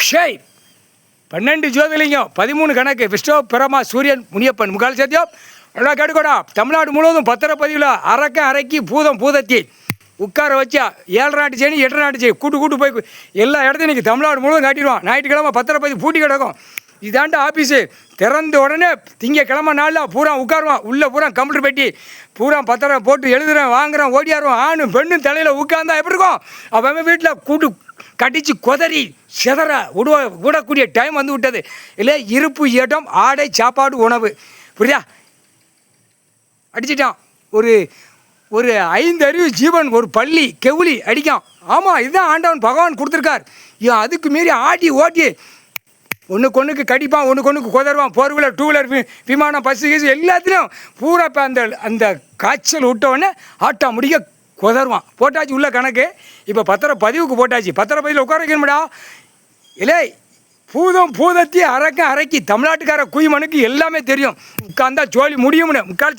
ஷேய் 12 ஜோதிலிங்கம் 13 கணக்கு விஷ்ணு பிரமா சூரியன் முனியப்பன் முகால் சத்தியம் நல்லா கேட்டுக்கோடா. தமிழ்நாடு முழுவதும் பத்திரப்பதிவில் அரைக்கி பூதம் பூதத்தி உட்கார வச்சா 7 நாட்டு சனி 8 நாட்டு சனி கூட்டு போய் எல்லா இடத்தையும் இன்றைக்கி தமிழ்நாடு முழுவதும் காட்டிடுவான். ஞாயிற்றுக்கிழமை பத்திரப்பதிவு பூட்டி கிடக்கும். இதாண்ட ஆஃபீஸு திறந்த உடனே திங்கக்கிழமை நாளில் பூரா உட்காருவான். உள்ளே பூரா கம்ப்யூட்டர் பெட்டி பூரா பத்திரம் போட்டு எழுதுறேன் வாங்குறேன் ஓடியாருவான். ஆணும் பெண்ணும் தலையில் உட்கார்ந்தா எப்படி இருக்கும்? அவன் வீட்டில் கூட்டு கடிச்சு கொதறி சிதற விடக்கூடிய டைம் வந்து விட்டது. இல்லை இருப்பு இடம் ஆடை சாப்பாடு உணவு புரியா அடிச்சிட்டான். ஒரு 5 அறிவு ஜீவன் ஒரு பள்ளி கெவுளி அடிக்கான். ஆமாம் இதுதான் ஆண்டவன் பகவான் கொடுத்துருக்கார். அதுக்கு மீறி ஆடி ஓட்டி ஒன்றுக்கு கடிப்பான், ஒன்றுக்கு கொதருவான். 4 வீலர் 2 வீலர் விமானம் பஸ்ஸு கீசு எல்லாத்துலேயும் பூரா இப்போ அந்த காய்ச்சல் விட்டவுடனே ஆட்டா முடிக்க கொதருவான். போட்டாச்சு உள்ள கணக்கு. இப்போ பத்திரப்பதிவுக்கு போட்டாச்சு. பத்திரப்பதிவில் உட்கார வைக்கணும்டா. இல்லை பூதம் பூதத்தி அரைக்கி தமிழ்நாட்டுக்கார குய்மனுக்கு எல்லாமே தெரியும். உட்காந்தா ஜோலி முடியும்னு முக்கால்